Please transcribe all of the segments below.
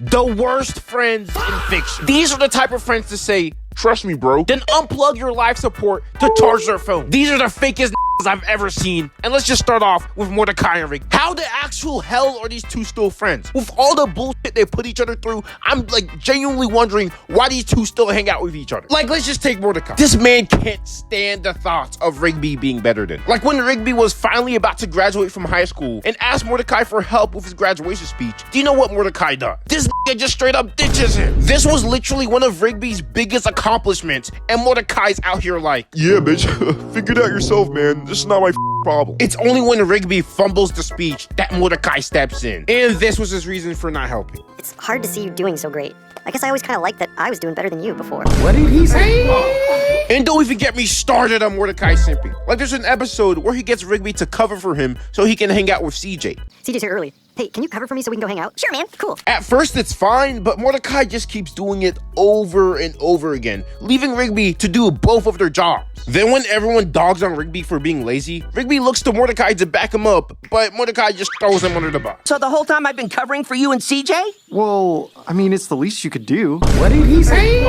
The worst friends in fiction. These are the type of friends to say, trust me, bro, then unplug your life support to charge their phone. These are the fakest I've ever seen. And let's just start off with Mordecai and Rigby. How the actual hell are these two still friends? With all the bullshit they put each other through, I'm like genuinely wondering why these two still hang out with each other. Like, let's just take Mordecai. This man can't stand the thoughts of Rigby being better than him. Like when Rigby was finally about to graduate from high school and asked Mordecai for help with his graduation speech, do you know what Mordecai does? This just straight up ditches him. This was literally one of Rigby's biggest accomplishments, and Mordecai's out here like, yeah, bitch, figure it out yourself, man. This is not my problem. It's only when Rigby fumbles the speech that Mordecai steps in. And this was his reason for not helping. It's hard to see you doing so great. I guess I always kind of liked that I was doing better than you before. What did he say? And don't even get me started on Mordecai simping. Like there's an episode where he gets Rigby to cover for him so he can hang out with CJ. CJ's here early. Hey, can you cover for me so we can go hang out? Sure, man. Cool. At first it's fine, but Mordecai just keeps doing it over and over again, leaving Rigby to do both of their jobs. Then when everyone dogs on Rigby for being lazy, Rigby looks to Mordecai to back him up, but Mordecai just throws him under the bus. So the whole time I've been covering for you and CJ? Well, I mean, it's the least you could do. What did he say?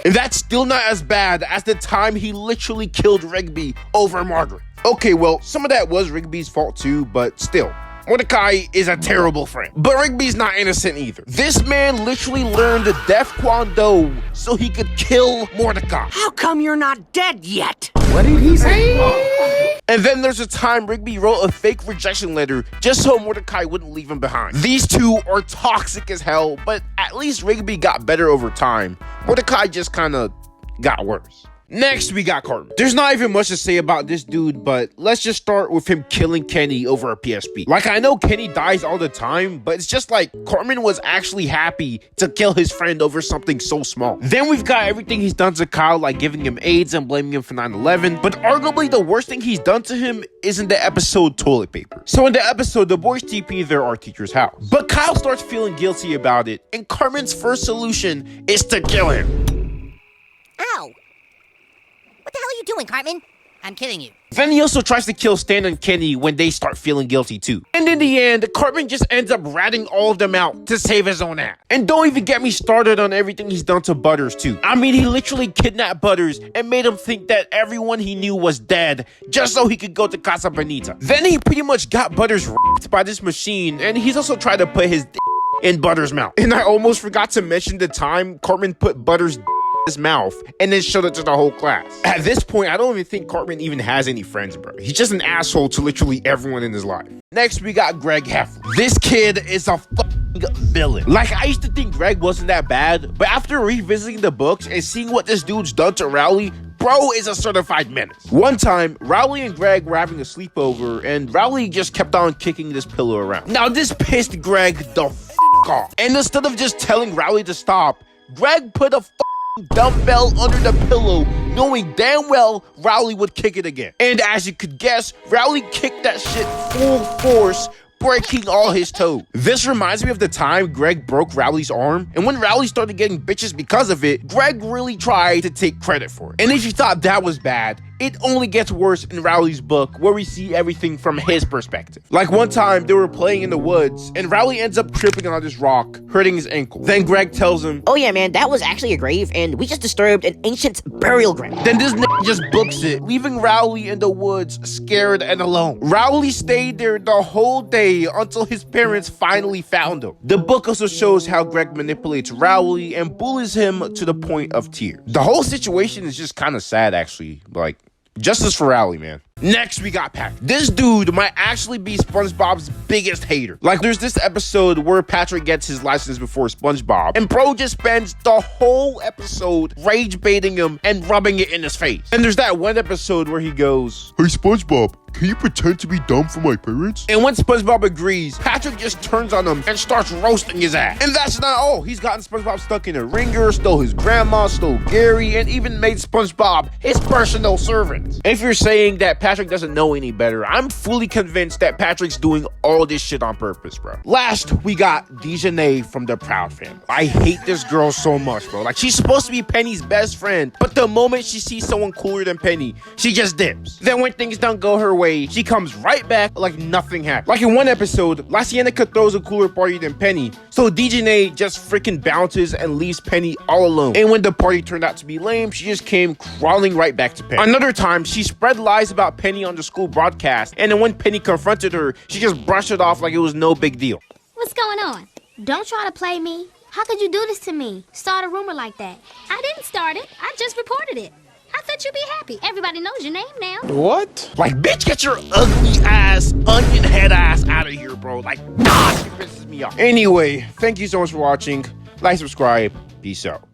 And that's still not as bad as the time he literally killed Rigby over Margaret. Okay, well, some of that was Rigby's fault too, but still. Mordecai is a terrible friend. But Rigby's not innocent either. This man literally learned the Def Kwon Do so he could kill Mordecai. How come you're not dead yet? What did he say? And then there's a time Rigby wrote a fake rejection letter just so Mordecai wouldn't leave him behind. These two are toxic as hell, but at least Rigby got better over time. Mordecai just kind of got worse. Next, we got Cartman. There's not even much to say about this dude, but let's just start with him killing Kenny over a PSP. Like, I know Kenny dies all the time, but it's just like Cartman was actually happy to kill his friend over something so small. Then we've got everything he's done to Kyle, like giving him AIDS and blaming him for 9/11, but arguably the worst thing he's done to him is in the episode Toilet Paper. So in the episode, the boys TP their art teacher's house, but Kyle starts feeling guilty about it, and Cartman's first solution is to kill him. Ow! What the hell are you doing, Cartman? I'm kidding you. Then he also tries to kill Stan and Kenny when they start feeling guilty too. And in the end, Cartman just ends up ratting all of them out to save his own ass. And don't even get me started on everything he's done to Butters too. I mean, he literally kidnapped Butters and made him think that everyone he knew was dead just so he could go to Casa Bonita. Then he pretty much got Butters raped by this machine, and he's also tried to put his in Butters' mouth. And I almost forgot to mention the time Cartman put Butters' his mouth and then showed it to the whole class. At this point, I don't even think Cartman even has any friends, bro. He's just an asshole to literally everyone in his life. Next, we got Greg Heffler. This kid is a fucking villain. Like, I used to think Greg wasn't that bad, but after revisiting the books and seeing what this dude's done to Rowley, bro is a certified menace. One time, Rowley and Greg were having a sleepover, and Rowley just kept on kicking this pillow around. Now, this pissed Greg the off. And instead of just telling Rowley to stop, Greg put a dumbbell under the pillow, knowing damn well Rowley would kick it again. And as you could guess, Rowley kicked that shit full force, breaking all his toes. This reminds me of the time Greg broke Rowley's arm, and when Rowley started getting bitches because of it, Greg really tried to take credit for it. And if you thought that was bad, it only gets worse in Rowley's book, where we see everything from his perspective. Like one time, they were playing in the woods, and Rowley ends up tripping on this rock, hurting his ankle. Then Greg tells him, Oh yeah, man, that was actually a grave, and we just disturbed an ancient burial ground. Then this just books it, leaving Rowley in the woods, scared and alone. Rowley stayed there the whole day until his parents finally found him. The book also shows how Greg manipulates Rowley and bullies him to the point of tears. The whole situation is just kind of sad, actually. Like, justice for Rowley, man. Next, we got Patrick. This dude might actually be SpongeBob's biggest hater. Like, there's this episode where Patrick gets his license before SpongeBob, and bro just spends the whole episode rage baiting him and rubbing it in his face. And there's that one episode where he goes, Hey, SpongeBob, can you pretend to be dumb for my parents? and when SpongeBob agrees, Patrick just turns on him and starts roasting his ass. And that's not all. He's gotten SpongeBob stuck in a ringer, stole his grandma, stole Gary, and even made SpongeBob his personal servant. If you're saying that Patrick doesn't know any better, I'm fully convinced that Patrick's doing all this shit on purpose, bro. Last, we got Dijonay from the Proud family. I hate this girl so much, bro. Like, she's supposed to be Penny's best friend, but the moment she sees someone cooler than Penny, she just dips. Then when things don't go her way, way, she comes right back like nothing happened. Like in one episode, La Cienega throws a cooler party than Penny, so Dijonay just freaking bounces and leaves Penny all alone. And when the party turned out to be lame, she just came crawling right back to Penny. Another time, she spread lies about Penny on the school broadcast, and then when Penny confronted her, she just brushed it off like it was no big deal. What's going on? Don't try to play me. How could you do this to me? Start a rumor like that. I didn't start it. I just reported it. I thought you'd be happy. Everybody knows your name now. What? Like, bitch, get your ugly ass, onion head ass out of here, bro. Like, nah, she pisses me off. Anyway, thank you so much for watching. Like, subscribe. Peace out.